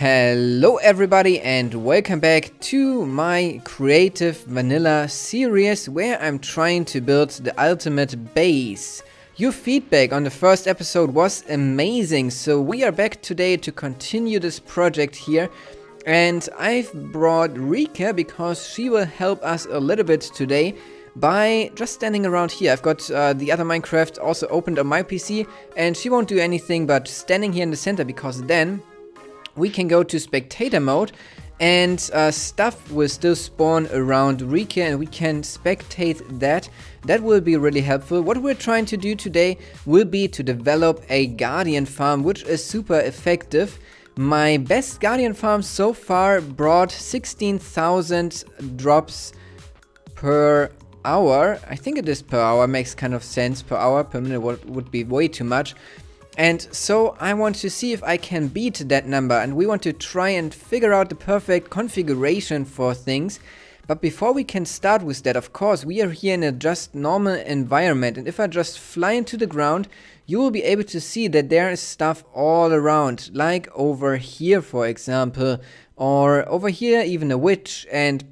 Hello everybody and welcome back to my creative vanilla series where I'm trying to build the ultimate base. Your feedback on the first episode was amazing, so we are back today to continue this project here. And I've brought Rica because she will help us a little bit today by just standing around here. I've got the other Minecraft also opened on my PC and she won't do anything but standing here in the center, because then we can go to spectator mode and stuff will still spawn around Rica and we can spectate that. That will be really helpful. What we're trying to do today will be to develop a guardian farm, which is super effective. My best guardian farm so far brought 16,000 drops per hour. I think it is per hour, makes kind of sense. Per hour, per minute would be way too much. And so I want to see if I can beat that number, and we want to try and figure out the perfect configuration for things. But before we can start with that, of course, we are here in a just normal environment, and if I just fly into the ground, you will be able to see that there is stuff all around, like over here for example, or over here even a witch, and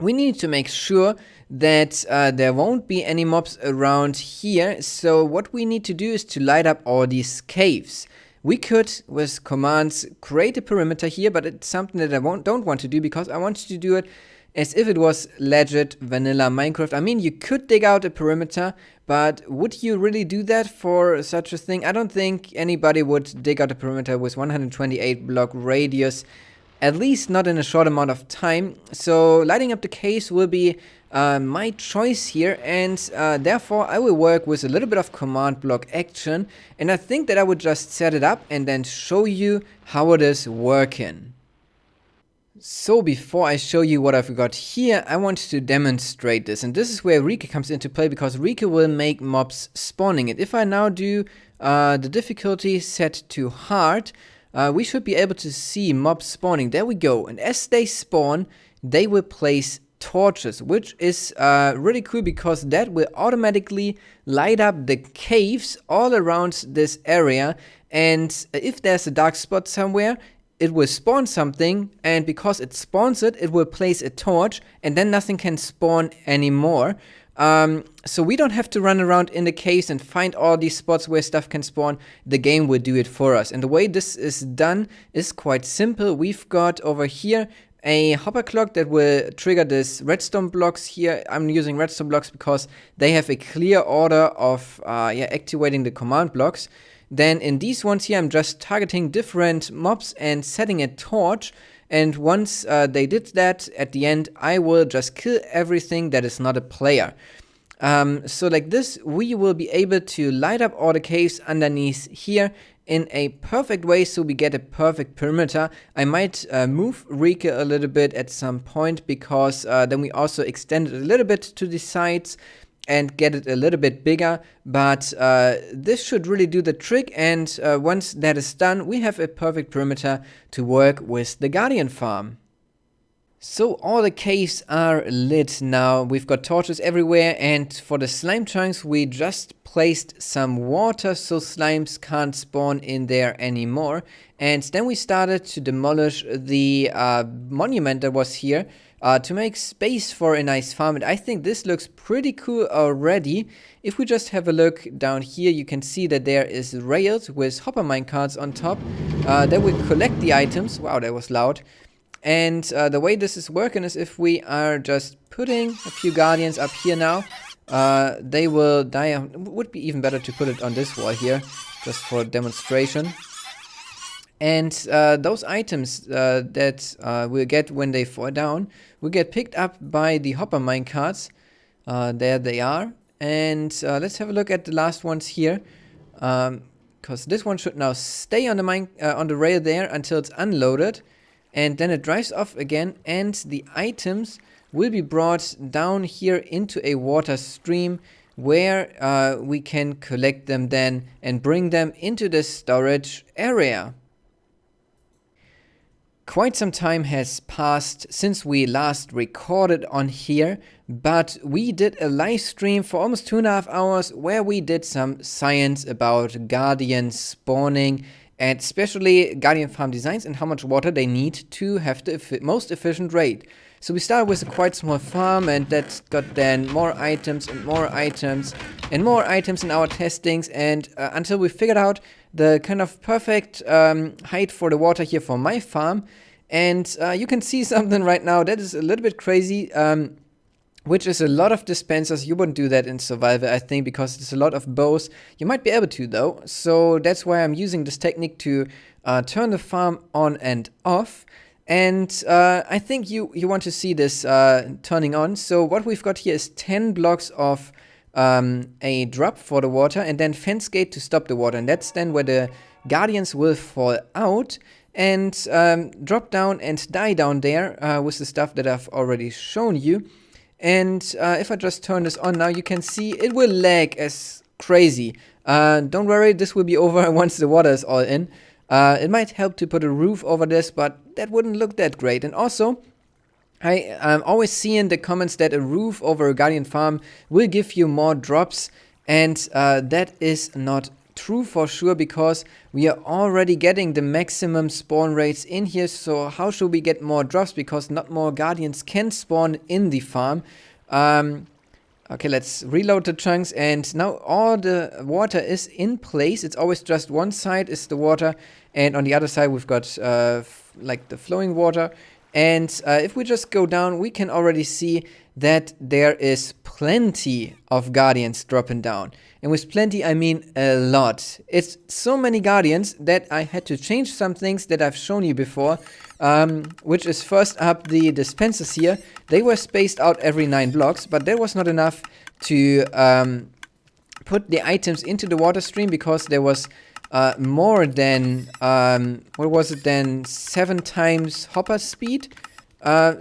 we need to make sure that there won't be any mobs around here. So what we need to do is to light up all these caves. We could, with commands, create a perimeter here, but it's something that I don't want to do, because I want to do it as if it was legit vanilla Minecraft. I mean, you could dig out a perimeter, but would you really do that for such a thing? I don't think anybody would dig out a perimeter with 128 block radius, at least not in a short amount of time. So lighting up the caves will be my choice here, and therefore I will work with a little bit of command block action, and I think that I would just set it up and then show you how it is working. So before I show you what I've got here, I want to demonstrate this, and this is where Rica comes into play, because Rica will make mobs spawning. And if I now do the difficulty set to hard, we should be able to see mobs spawning. There we go, and as they spawn, they will place torches, which is really cool, because that will automatically light up the caves all around this area. And if there's a dark spot somewhere, it will spawn something, and because it spawns it, it will place a torch, and then nothing can spawn anymore. So we don't have to run around in the caves and find all these spots where stuff can spawn. The game will do it for us. And the way this is done is quite simple. We've got over here a hopper clock that will trigger this redstone blocks here. I'm using redstone blocks because they have a clear order of activating the command blocks. Then in these ones here, I'm just targeting different mobs and setting a torch. And once they did that, at the end, I will just kill everything that is not a player. So like this, we will be able to light up all the caves underneath here in a perfect way, so we get a perfect perimeter. I might move Rica a little bit at some point, because then we also extend it a little bit to the sides and get it a little bit bigger, but this should really do the trick. And once that is done, we have a perfect perimeter to work with the guardian farm. So all the caves are lit now. We've got torches everywhere, and for the slime chunks we just placed some water so slimes can't spawn in there anymore. And then we started to demolish the monument that was here to make space for a nice farm, and I think this looks pretty cool already. If we just have a look down here, you can see that there is rails with hopper minecarts on top that will collect the items. Wow, that was loud. And the way this is working is, if we are just putting a few guardians up here now, they will die. It would be even better to put it on this wall here, just for demonstration. And those items that we'll get when they fall down will get picked up by the hopper minecarts. There they are. And let's have a look at the last ones here, because this one should now stay on the rail there until it's unloaded. And then it drives off again, and the items will be brought down here into a water stream, where we can collect them then and bring them into the storage area. Quite some time has passed since we last recorded on here, but we did a live stream for almost 2.5 hours where we did some science about guardians spawning and especially Guardian Farm designs and how much water they need to have the most efficient rate. So we started with a quite small farm, and that's got then more items and more items and more items in our testings, and until we figured out the kind of perfect height for the water here for my farm. And you can see something right now that is a little bit crazy, which is a lot of dispensers. You wouldn't do that in survival, I think, because it's a lot of bows. You might be able to, though. So that's why I'm using this technique to turn the farm on and off. And I think you want to see this turning on. So what we've got here is 10 blocks of a drop for the water, and then fence gate to stop the water. And that's then where the guardians will fall out and drop down and die down there with the stuff that I've already shown you. And if I just turn this on now, you can see it will lag as crazy. Don't worry, this will be over once the water is all in. It might help to put a roof over this, but that wouldn't look that great. And also, I'm always seeing the comments that a roof over a Guardian farm will give you more drops. And that is not true for sure, because we are already getting the maximum spawn rates in here. So how should we get more drops? Because not more guardians can spawn in the farm. Okay, let's reload the chunks, and now all the water is in place. It's always just one side is the water, and on the other side we've got like the flowing water. And if we just go down, we can already see that there is plenty of guardians dropping down. And with plenty, I mean a lot. It's so many guardians that I had to change some things that I've shown you before, which is first up the dispensers here. They were spaced out every 9 blocks, but that was not enough to put the items into the water stream, because there was more than, what was it then, 7 times hopper speed.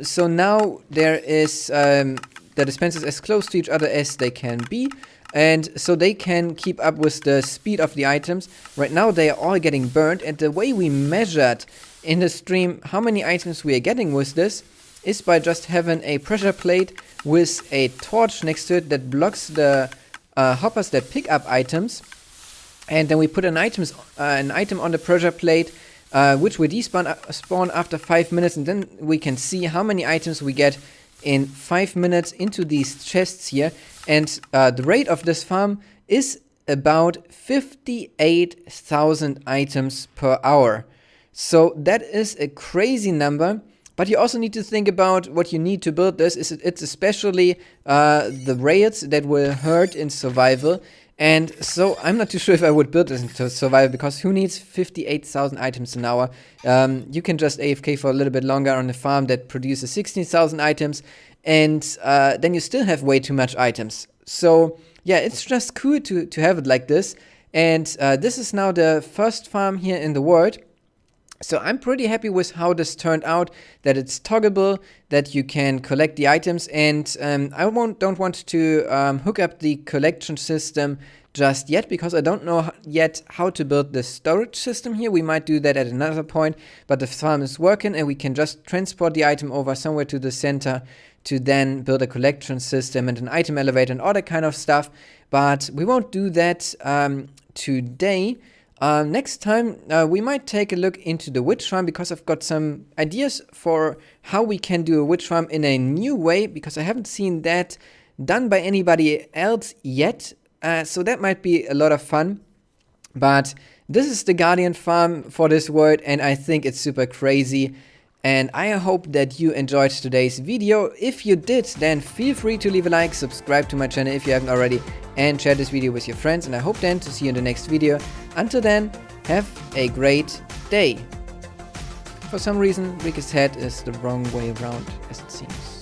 So now there is the dispensers as close to each other as they can be, and so they can keep up with the speed of the items. Right now they are all getting burned, and the way we measured in the stream how many items we are getting with this is by just having a pressure plate with a torch next to it that blocks the hoppers that pick up items. And then we put an item on the pressure plate, which we despawn after 5 minutes, and then we can see how many items we get in 5 minutes into these chests here. And the rate of this farm is about 58,000 items per hour. So that is a crazy number. But you also need to think about what you need to build this. It's especially the rails that will hurt in survival. And so I'm not too sure if I would build this into survival, because who needs 58,000 items an hour? You can just AFK for a little bit longer on a farm that produces 16,000 items, and then you still have way too much items. So yeah, it's just cool to have it like this. And this is now the first farm here in the world. So I'm pretty happy with how this turned out, that it's toggleable, that you can collect the items, and I don't want to hook up the collection system just yet, because I don't know yet how to build the storage system here. We might do that at another point, but the farm is working, and we can just transport the item over somewhere to the center to then build a collection system and an item elevator and all that kind of stuff. But we won't do that today. Next time, we might take a look into the witch farm, because I've got some ideas for how we can do a witch farm in a new way, because I haven't seen that done by anybody else yet. So that might be a lot of fun. But this is the Guardian farm for this world, and I think it's super crazy. And I hope that you enjoyed today's video. If you did, then feel free to leave a like, subscribe to my channel if you haven't already, and share this video with your friends. And I hope then to see you in the next video. Until then, have a great day. For some reason, Rica's head is the wrong way around, as it seems.